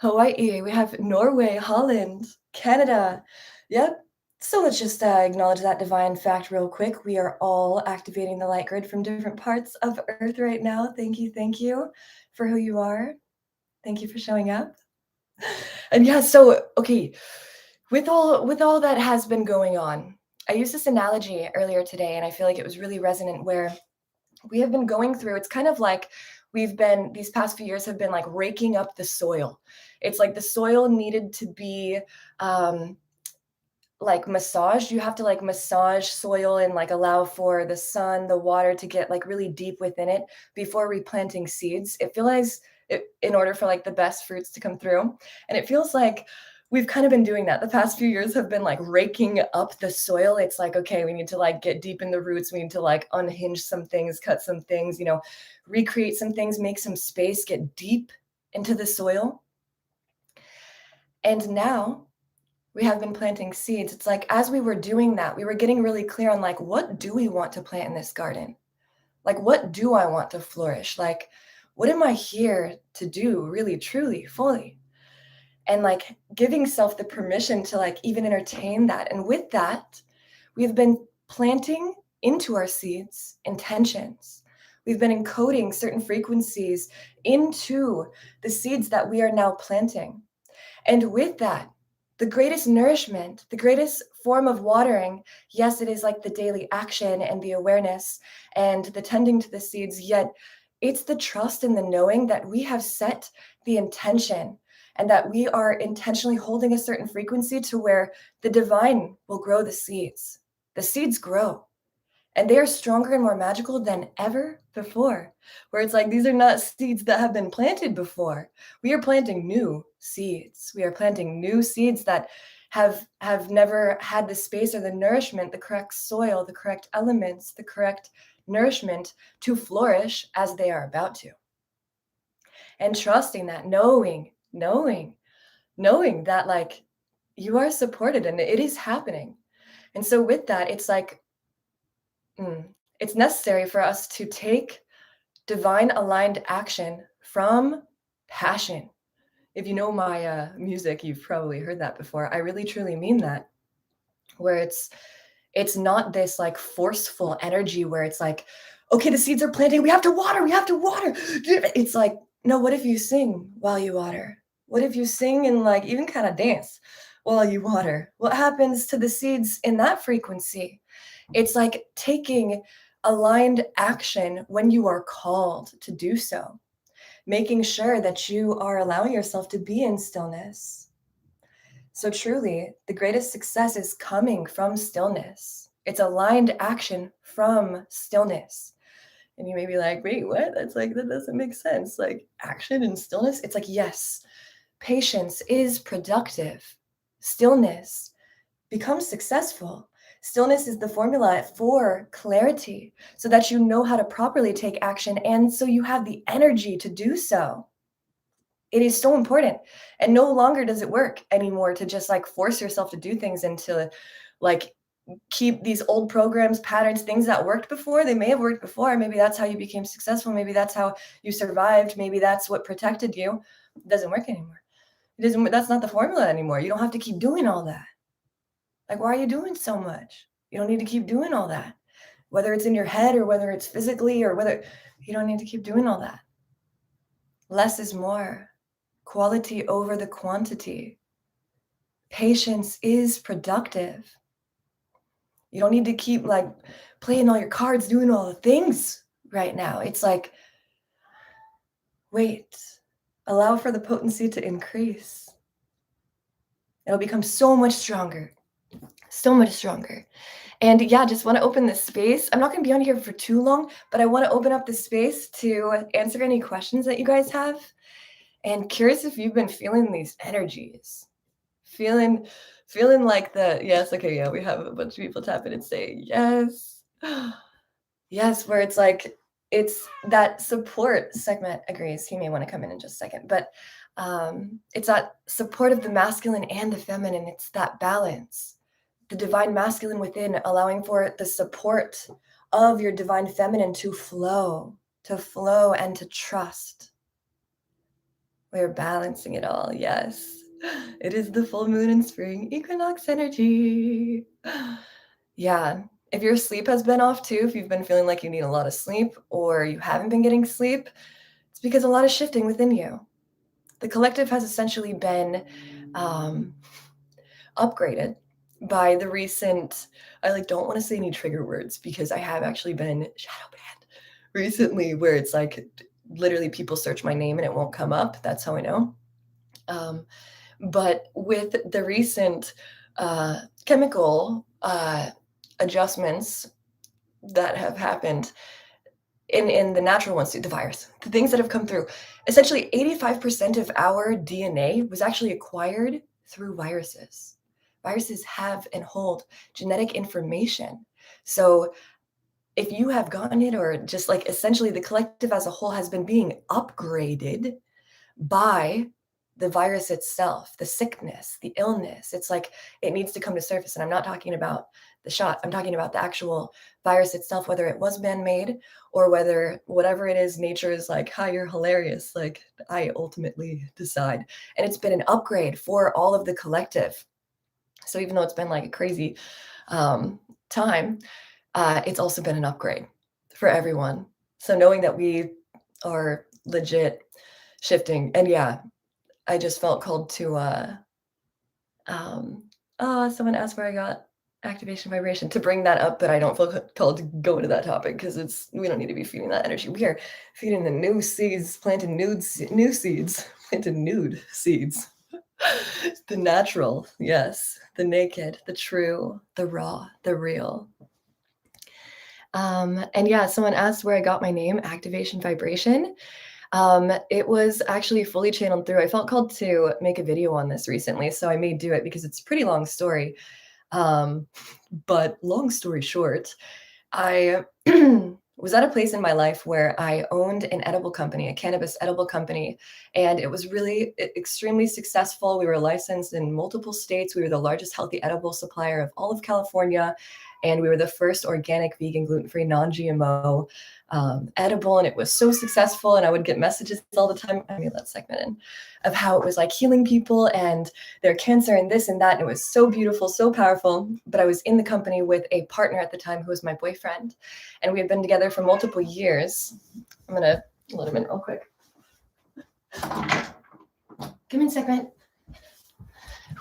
Hawaii, we have Norway, Holland, Canada. Yep. So let's just acknowledge that divine fact real quick. We are all activating the light grid from different parts of Earth right now. Thank you for who you are. Thank you for showing up. And yeah, so okay, with all that has been going on, I used this analogy earlier today, and I feel like it was really resonant where we have been going through, it's kind of like we've been, these past few years have been like raking up the soil. It's like the soil needed to be um like massaged. You have to like massage soil and like allow for the sun, the water to get like really deep within it before replanting seeds. It feels it, in order for like the best fruits to come through. And it feels like we've kind of been doing that. The past few years have been like raking up the soil. It's like, okay, we need to like get deep in the roots. We need to like unhinge some things, cut some things, recreate some things, make some space, get deep into the soil. And now we have been planting seeds. It's like as we were doing that, we were getting really clear on like, what do we want to plant in this garden? Like, what do I want to flourish? Like, what am I here to do really, truly, fully? And like giving self the permission to like even entertain that. And with that, we've been planting into our seeds intentions. We've been encoding certain frequencies into the seeds that we are now planting. And with that, the greatest nourishment, the greatest form of watering, yes, it is like the daily action and the awareness and the tending to the seeds, yet it's the trust and the knowing that we have set the intention and that we are intentionally holding a certain frequency to where the divine will grow the seeds. The seeds grow. And they are stronger and more magical than ever before. Where it's like, these are not seeds that have been planted before. We are planting new seeds. We are planting new seeds that have never had the space or the nourishment, the correct soil, the correct elements, the correct nourishment to flourish as they are about to. And trusting that, knowing that like you are supported and it is happening. And so with that, it's like, it's necessary for us to take divine aligned action from passion. If you know my music, you've probably heard that before. I really truly mean that. Where it's not this like forceful energy where it's like, okay, the seeds are planting, we have to water. It's like, no, what if you sing while you water? What if you sing and like even kind of dance while you water? What happens to the seeds in that frequency? It's like taking aligned action when you are called to do so, making sure that you are allowing yourself to be in stillness. So truly, the greatest success is coming from stillness. It's aligned action from stillness. And you may be like, wait, what? That's like, that doesn't make sense. Like action and stillness. It's like, yes, patience is productive. Stillness becomes successful. Stillness is the formula for clarity so that you know how to properly take action and so you have the energy to do so. It is so important. And no longer does it work anymore to just like force yourself to do things and to like keep these old programs, patterns, things that worked before. They may have worked before. Maybe that's how you became successful. Maybe that's how you survived. Maybe that's what protected you. It doesn't work anymore. That's not the formula anymore. You don't have to keep doing all that. Like, why are you doing so much? You don't need to keep doing all that. Whether it's in your head or whether it's physically or whether you don't need to keep doing all that. Less is more. Quality over the quantity. Patience is productive. You don't need to keep like playing all your cards, doing all the things right now. It's like, wait, allow for the potency to increase. It'll become so much stronger. So much stronger. And yeah, just want to open this space. I'm not going to be on here for too long, but I want to open up the space to answer any questions that you guys have. And curious if you've been feeling these energies. Feeling like the, yes, okay, yeah, we have a bunch of people tap in and say, yes. Yes, where it's like, it's that support segment agrees. He may want to come in just a second, but it's that support of the masculine and the feminine. It's that balance. The divine masculine within, allowing for the support of your divine feminine to flow and to trust. We're balancing it all, yes. It is the full moon and spring equinox energy. Yeah, if your sleep has been off too, if you've been feeling like you need a lot of sleep or you haven't been getting sleep, it's because a lot is shifting within you. The collective has essentially been um, upgraded by the recent, I like don't want to say any trigger words because I have actually been shadow banned recently where it's like literally people search my name and it won't come up. That's how I know. Um, but with the recent chemical adjustments that have happened in the natural ones, the virus, the things that have come through, essentially 85% of our DNA was actually acquired through viruses. Viruses have and hold genetic information. So if you have gotten it, or just like essentially the collective as a whole has been being upgraded by the virus itself, the sickness, the illness. It's like it needs to come to surface. And I'm not talking about the shot, I'm talking about the actual virus itself, whether it was man made or whether whatever it is, nature is like, hi, you're hilarious. Like, I ultimately decide. And it's been an upgrade for all of the collective. So even though it's been like a crazy time, it's also been an upgrade for everyone. So knowing that we are legit shifting, and yeah, I just felt called to someone asked where I got activation vibration to bring that up, but I don't feel called to go into that topic because it's we don't need to be feeding that energy. We are feeding the new seeds, planting new seeds, planting nude seeds. The natural, yes, the naked, the true, the raw, the real. And yeah, someone asked where I got my name, activation vibration. It was actually fully channeled through. I felt called to make a video on this recently, so I may do it because it's a pretty long story. Um, but long story short, I was at a place in my life where I owned an edible company, a cannabis edible company, and it was really extremely successful. We were licensed in multiple states. We were the largest healthy edible supplier of all of California, and we were the first organic, vegan, gluten-free, non-GMO edible, and it was so successful. And I would get messages all the time. I mean, that segment in of how it was like healing people and their cancer and this and that. And it was so beautiful, so powerful. But I was in the company with a partner at the time who was my boyfriend, and we had been together for multiple years. I'm gonna let him in real quick. Give me a second.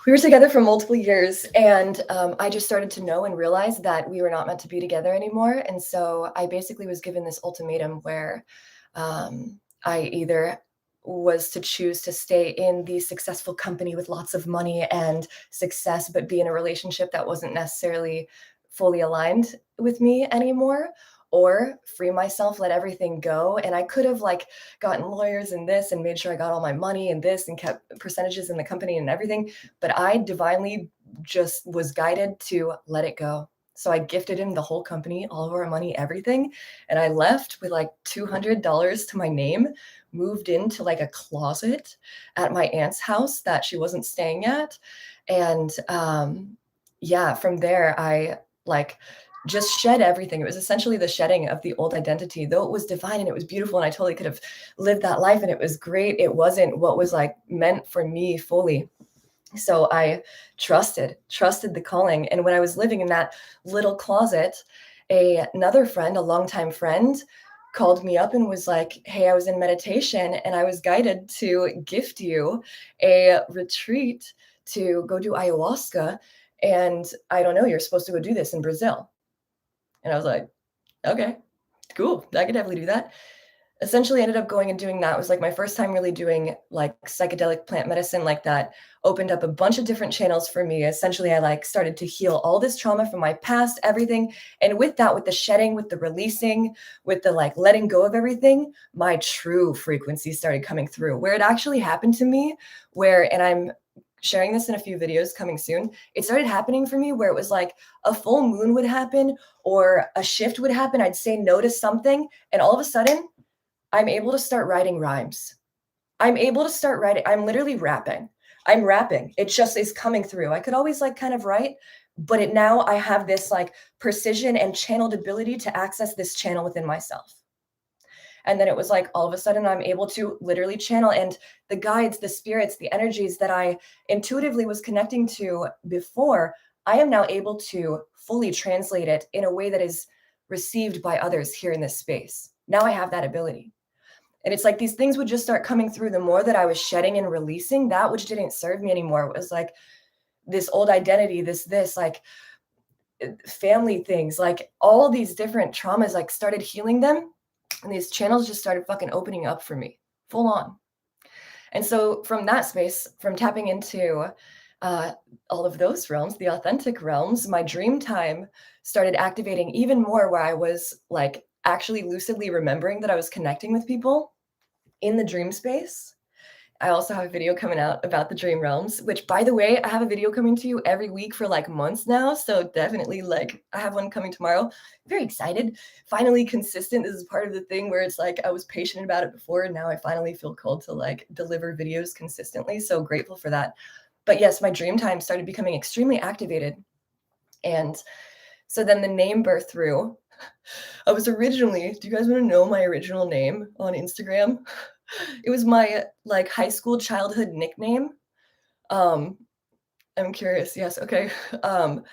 We were together for multiple years, and I just started to know and realize that we were not meant to be together anymore. And so I basically was given this ultimatum where I either was to choose to stay in the successful company with lots of money and success, but be in a relationship that wasn't necessarily fully aligned with me anymore, or free myself, let everything go. And I could have like gotten lawyers and this and made sure I got all my money and this and kept percentages in the company and everything. But I divinely just was guided to let it go. So I gifted him the whole company, all of our money, everything. And I left with like $200 to my name, moved into like a closet at my aunt's house that she wasn't staying at. And yeah, from there, I like just shed everything. It was essentially the shedding of the old identity, though it was divine and it was beautiful. And I totally could have lived that life and it was great. It wasn't what was like meant for me fully. So I trusted the calling. And when I was living in that little closet, another friend, a longtime friend, called me up and was like, hey, I was in meditation and I was guided to gift you a retreat to go do ayahuasca. And I don't know, you're supposed to go do this in Brazil. And I was like, okay, cool. I could definitely do that. Essentially ended up going and doing that. It was like my first time really doing like psychedelic plant medicine like that. Opened up a bunch of different channels for me. Essentially, I like started to heal all this trauma from my past, everything. And with that, with the shedding, with the releasing, with the like letting go of everything, my true frequency started coming through. Where it actually happened to me, and I'm sharing this in a few videos coming soon, it started happening for me where it was like a full moon would happen or a shift would happen. I'd say no to something, and all of a sudden, I'm able to start writing rhymes. I'm able to start writing. I'm literally rapping. I'm rapping. It just is coming through. I could always like kind of write, but now I have this like precision and channeled ability to access this channel within myself. And then it was like all of a sudden I'm able to literally channel, and the guides, the spirits, the energies that I intuitively was connecting to before, I am now able to fully translate it in a way that is received by others here in this space. Now I have that ability. And it's like these things would just start coming through the more that I was shedding and releasing that which didn't serve me anymore. It was like this old identity, this like family things, like all these different traumas, like started healing them. And these channels just started fucking opening up for me full on. And so from that space, from tapping into uh, all of those realms, the authentic realms, my dream time started activating even more, where I was like actually lucidly remembering that I was connecting with people in the dream space. I also have a video coming out about the dream realms, which, by the way, I have a video coming to you every week for like months now. So definitely, like, I have one coming tomorrow. Very excited. Finally consistent. This is part of the thing where it's like I was patient about it before, and now I finally feel called to like deliver videos consistently. So grateful for that. But yes, my dream time started becoming extremely activated. And so then the name birth through. I was originally, do you guys want to know my original name on Instagram? It was my like high school childhood nickname. Um, I'm curious. Yes, okay. Um,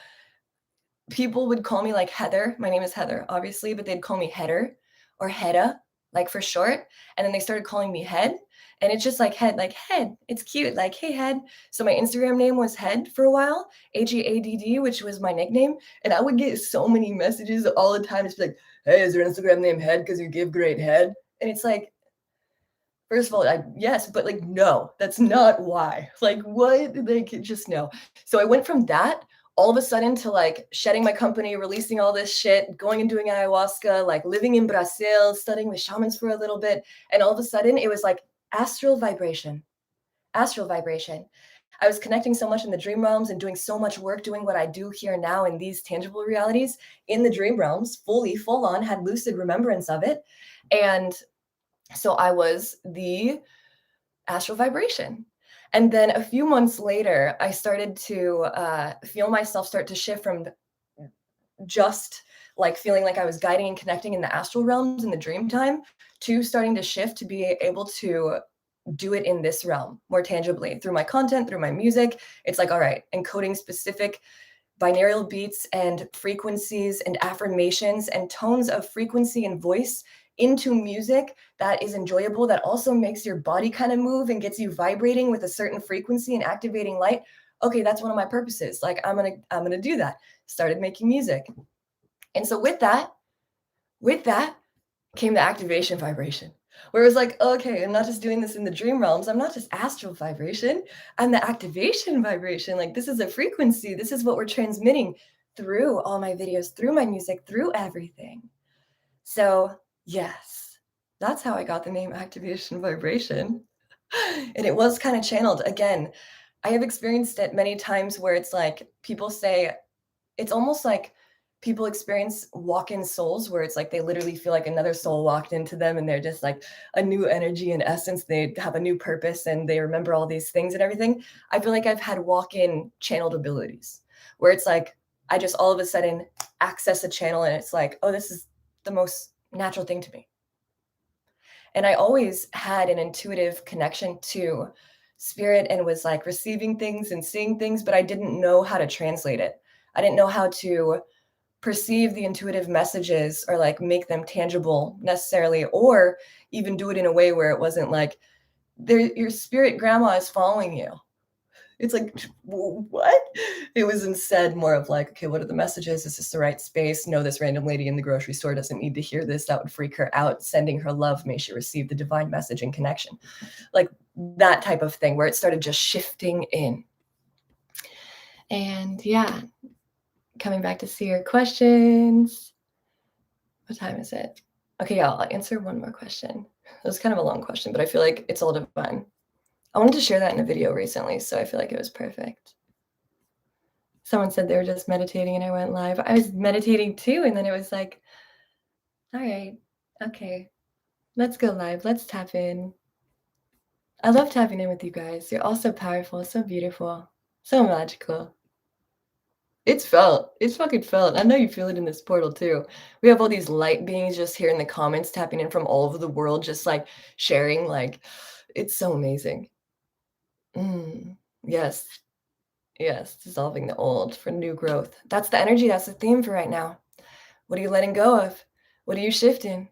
People would call me like Heather. My name is Heather, obviously, but they'd call me Header or Hedda, like for short. And then they started calling me Head. And it's just like head, like head. It's cute, like, hey, Head. So my Instagram name was Head for a while, Hadd, which was my nickname. And I would get so many messages all the time. It's like, hey, is your Instagram name Head because you give great head? And it's like, first of all, yes, but like, no, that's not why. Like, what? Like, just no. So I went from that all of a sudden to like shedding my company, releasing all this shit, going and doing ayahuasca, like living in Brazil, studying with shamans for a little bit. And all of a sudden, it was like astral vibration, astral vibration. I was connecting so much in the dream realms and doing so much work, doing what I do here now in these tangible realities in the dream realms, fully, full on, had lucid remembrance of it. And so I was the astral vibration. And then a few months later, I started to feel myself start to shift from just like feeling like I was guiding and connecting in the astral realms in the dream time to starting to shift to be able to do it in this realm more tangibly through my content, through my music. It's like, all right, encoding specific binaural beats and frequencies and affirmations and tones of frequency and voice into music that is enjoyable, that also makes your body kind of move and gets you vibrating with a certain frequency and activating light. Okay, that's one of my purposes. Like, I'm gonna do that. Started making music. And so with that came the activation vibration, where it was like, okay, I'm not just doing this in the dream realms. I'm not just astral vibration. I'm the activation vibration. Like, this is a frequency. This is what we're transmitting through all my videos, through my music, through everything. So, yes, that's how I got the name activation vibration. And it was kind of channeled. Again, I have experienced it many times where it's like people say, it's almost like people experience walk-in souls, where it's like they literally feel like another soul walked into them and they're just like a new energy and essence. They have a new purpose and they remember all these things and everything. I feel like I've had walk-in channeled abilities where it's like I just all of a sudden access a channel and it's like, oh, this is the most natural thing to me. And I always had an intuitive connection to spirit and was like receiving things and seeing things, but I didn't know how to translate it. I didn't know how to perceive the intuitive messages or like make them tangible necessarily, or even do it in a way where it wasn't like your spirit grandma is following you. It's like, what? It was instead more of like, okay, what are the messages? Is this the right space? No, this random lady in the grocery store doesn't need to hear this. That would freak her out. Sending her love, may she receive the divine message and connection. Like that type of thing where it started just shifting in. And yeah, coming back to see your questions. What time is it? Okay, yeah, I'll answer one more question. It was kind of a long question, but I feel like it's all divine. I wanted to share that in a video recently, so I feel like it was perfect. Someone said they were just meditating and I went live. I was meditating too, and then it was like, all right, okay, let's go live. Let's tap in. I love tapping in with you guys. You're all so powerful, so beautiful, so magical. It's felt. It's fucking felt. I know you feel it in this portal too. We have all these light beings just here in the comments tapping in from all over the world, just like sharing, like, it's so amazing. Mm, yes, yes, dissolving the old for new growth. That's the energy, that's the theme for right now. What are you letting go of? What are you shifting?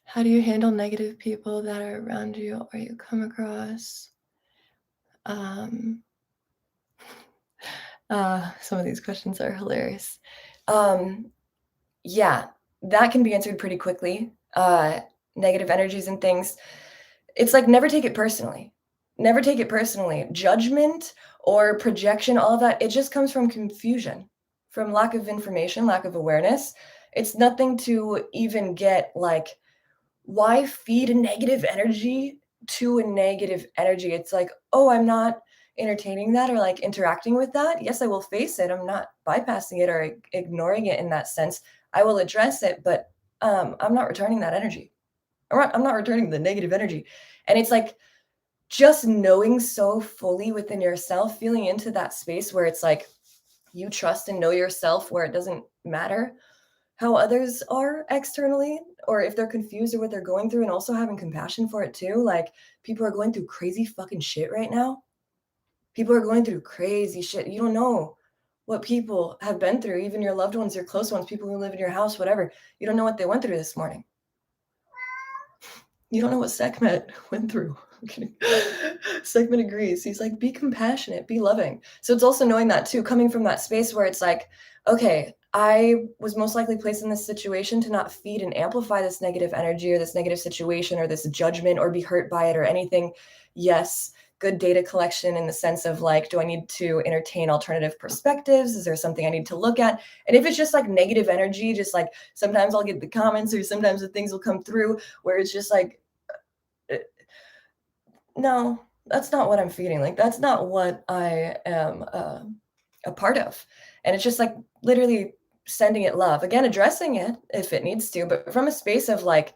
How do you handle negative people that are around you or you come across? Um, some of these questions are hilarious. Um, yeah, that can be answered pretty quickly. Negative energies and things. It's like never take it personally. Never take it personally. Judgment or projection, all of that, it just comes from confusion, from lack of information, lack of awareness. It's nothing to even get like, why feed a negative energy to a negative energy? It's like, oh, I'm not entertaining that or like interacting with that. Yes, I will face it. I'm not bypassing it or ignoring it in that sense. I will address it, but I'm not returning that energy. I'm not returning the negative energy. And it's like just knowing so fully within yourself, feeling into that space where it's like you trust and know yourself, where it doesn't matter how others are externally or if they're confused or what they're going through, and also having compassion for it too. Like people are going through crazy fucking shit right now. People are going through crazy shit. You don't know what people have been through, even your loved ones, your close ones, people who live in your house, whatever. You don't know what they went through this morning. You don't know what Sekhmet went through. I'm kidding. Sekhmet agrees. He's like, be compassionate, be loving. So it's also knowing that too, coming from that space where it's like, okay, I was most likely placed in this situation to not feed and amplify this negative energy or this negative situation or this judgment or be hurt by it or anything. Yes, good data collection in the sense of like, do I need to entertain alternative perspectives? Is there something I need to look at? And if it's just like negative energy, just like sometimes I'll get the comments or sometimes the things will come through where it's just like, uh, no, that's not what I'm feeding. Like, that's not what I am a part of. And it's just like literally sending it love. Again, addressing it if it needs to, but from a space of like,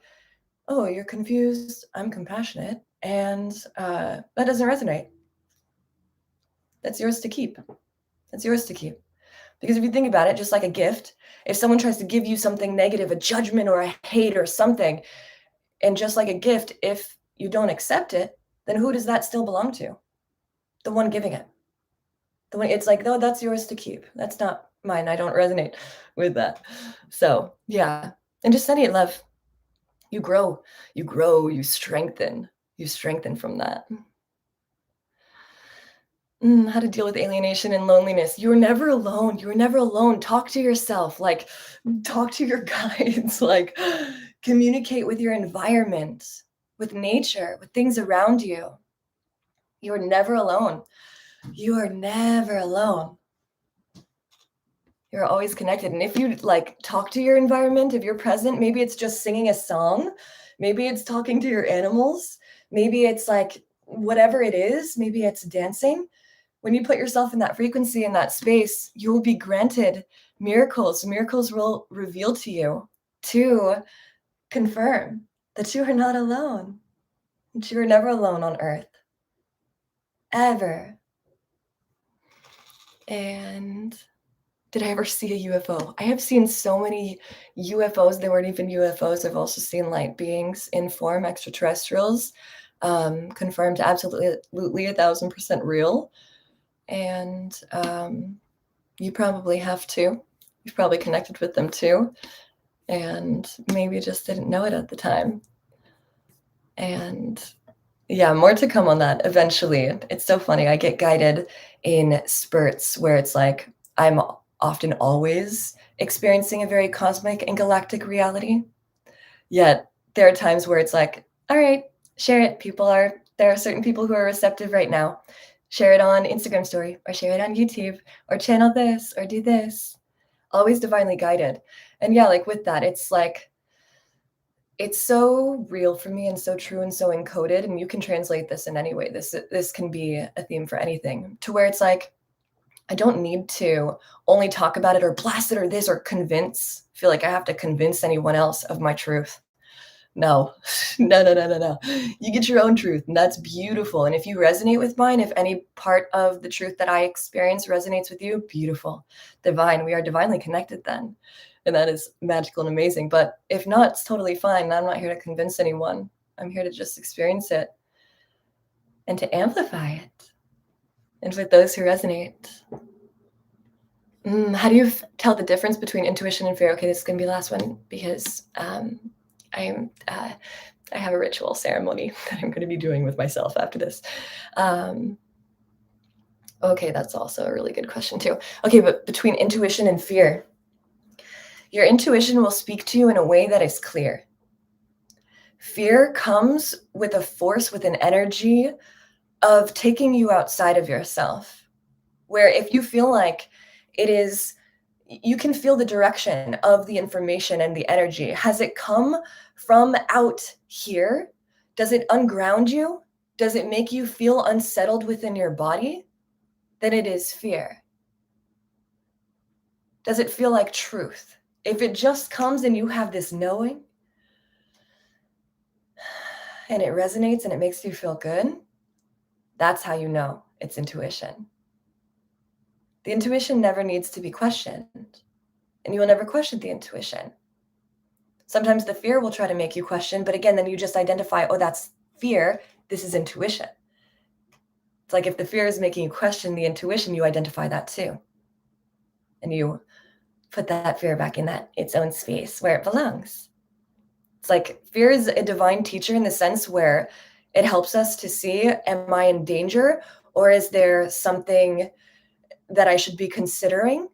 oh, you're confused. I'm compassionate. And that doesn't resonate. That's yours to keep. That's yours to keep. Because if you think about it, just like a gift, if someone tries to give you something negative, a judgment or a hate or something, and just like a gift, if you don't accept it, then who does that still belong to? The one giving it. The one it's like, "No, that's yours to keep. That's not mine. I don't resonate with that." So, yeah. And just sending it love. You strengthen. You strengthen from that. How to deal with alienation and loneliness. You're never alone. You're never alone. Talk to yourself. Like, talk to your guides. Like, communicate with your environment, with nature, with things around you. You're never alone. You are never alone. You're always connected. And if you like talk to your environment, if you're present, maybe it's just singing a song, maybe it's talking to your animals, maybe it's like whatever it is, maybe it's dancing. When you put yourself in that frequency, in that space, you will be granted miracles. Miracles will reveal to you to confirm that you are not alone, that you are never alone on earth, ever. And did I ever see a UFO? I have seen so many UFOs. They weren't even UFOs. I've also seen light beings in form, extraterrestrials, confirmed absolutely 1,000% real. And you probably have too. You've probably connected with them too, and maybe just didn't know it at the time. And yeah, more to come on that eventually. It's so funny. I get guided in spurts where it's like I'm often always experiencing a very cosmic and galactic reality. Yet there are times where it's like, all right, share it. There are certain people who are receptive right now. Share it on Instagram story or share it on YouTube or channel this or do this. Always divinely guided. And yeah, like with that, it's like it's so real for me and so true and so encoded, and you can translate this in any way. This can be a theme for anything, to where it's like I don't need to only talk about it or blast it or this or feel like I have to convince anyone else of my truth. No. No, no, no, no, no. You get your own truth, and that's beautiful, and if you resonate with mine, if any part of the truth that I experience resonates with you, beautiful. Divine, we are divinely connected then, and that is magical and amazing, but if not, it's totally fine. I'm not here to convince anyone. I'm here to just experience it and to amplify it, and with those who resonate. How do you tell the difference between intuition and fear? Okay, this is gonna be the last one because I'm I have a ritual ceremony that I'm going to be doing with myself after this. Um, okay, that's also a really good question too. Okay, but between intuition and fear, your intuition will speak to you in a way that is clear. Fear comes with a force, with an energy of taking you outside of yourself, where if you feel like it is, you can feel the direction of the information and the energy. Has it come from out here? Does it unground you? Does it make you feel unsettled within your body? Then it is fear. Does it feel like truth? If it just comes and you have this knowing and it resonates and it makes you feel good, that's how you know it's intuition. The intuition never needs to be questioned, and you will never question the intuition. Sometimes the fear will try to make you question, but again, then you just identify, oh, that's fear. This is intuition. It's like if the fear is making you question the intuition, you identify that too. And you put that fear back in that its own space where it belongs. It's like fear is a divine teacher in the sense where it helps us to see, am I in danger? Or is there something that I should be considering?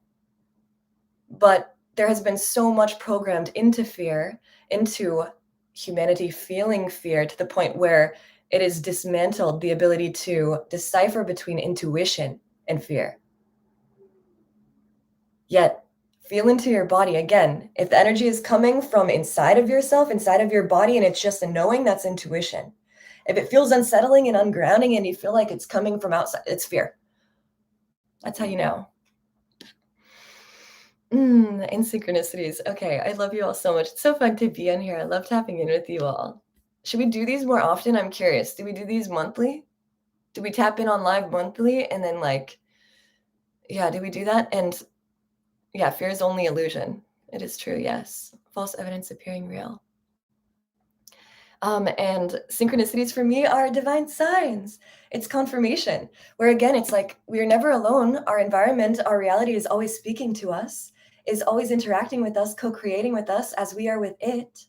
But there has been so much programmed into fear, into humanity feeling fear to the point where it has dismantled the ability to decipher between intuition and fear. Yet, feel into your body again. If the energy is coming from inside of yourself, inside of your body, and it's just a knowing, that's intuition. If it feels unsettling and ungrounding and you feel like it's coming from outside, it's fear. That's how you know. In synchronicities. Okay, I love you all so much. It's so fun to be on here. I love tapping in with you all. Should we do these more often? I'm curious. Do we do these monthly? Do we tap in on live monthly and then like, yeah, do we do that? And yeah, fear is only illusion. It is true, yes. False evidence appearing real. And synchronicities for me are divine signs. It's confirmation, where again, it's like we're never alone. Our environment, our reality is always speaking to us, is always interacting with us, co creating with us as we are with it.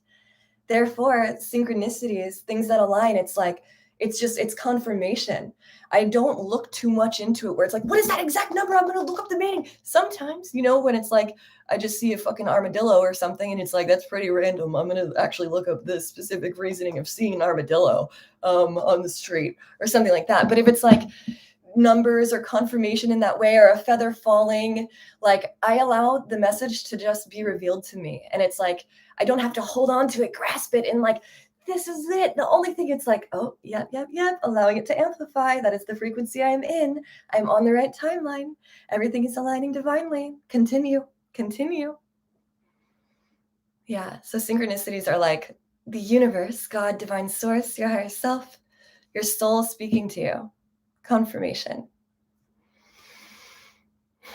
Therefore, synchronicities, things that align, it's like, it's confirmation. I don't look too much into it where it's like, what is that exact number? I'm going to look up the meaning. Sometimes, when it's like, I just see a fucking armadillo or something and it's like, that's pretty random. I'm going to actually look up the specific reasoning of seeing an armadillo on the street or something like that. But if it's like, numbers or confirmation in that way or a feather falling, like I allow the message to just be revealed to me, and it's like I don't have to hold on to it, grasp it, and like this is it. The only thing, it's like, oh, yep, yep, yep, allowing it to amplify. That is the frequency I'm in. I'm on the right timeline. Everything is aligning divinely. Continue. Yeah, so synchronicities are like the universe, God, divine source, your higher self, your soul speaking to you. Confirmation.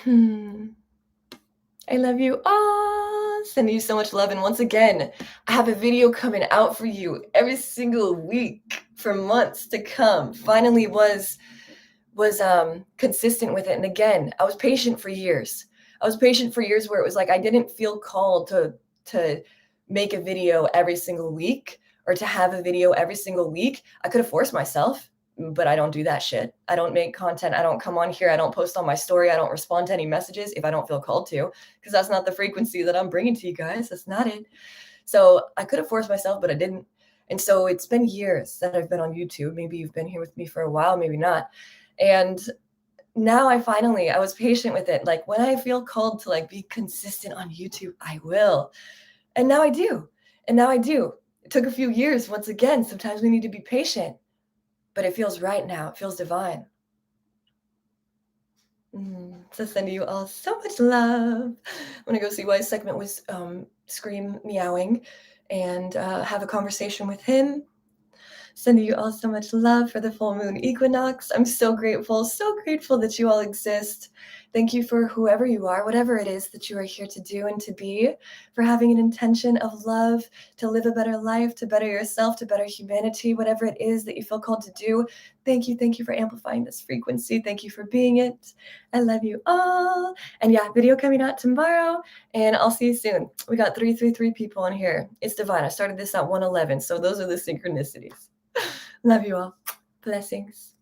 I love you all. Sending you so much love. And once again, I have a video coming out for you every single week for months to come. Finally was consistent with it. And again, I was patient for years. Where it was like I didn't feel called to make a video every single week or to have a video every single week. I could have forced myself, but I don't do that shit. I don't make content. I don't come on here. I don't post on my story. I don't respond to any messages if I don't feel called to, because that's not the frequency that I'm bringing to you guys. That's not it. So I could have forced myself, but I didn't. And so it's been years that I've been on YouTube. Maybe you've been here with me for a while, maybe not. And now I was patient with it. Like when I feel called to like be consistent on YouTube, I will. And now I do. It took a few years. Once again, sometimes we need to be patient. But it feels right now. It feels divine. So sending you all so much love. I'm gonna go see why segment was Scream meowing, and have a conversation with him. Sending you all so much love for the full moon equinox. I'm so grateful that you all exist. Thank you for whoever you are, whatever it is that you are here to do and to be, for having an intention of love, to live a better life, to better yourself, to better humanity, whatever it is that you feel called to do. Thank you for amplifying this frequency. Thank you for being it. I love you all. And yeah, video coming out tomorrow, and I'll see you soon. We got 333 people on here. It's divine. I started this at 111, so those are the synchronicities. Love you all. Blessings.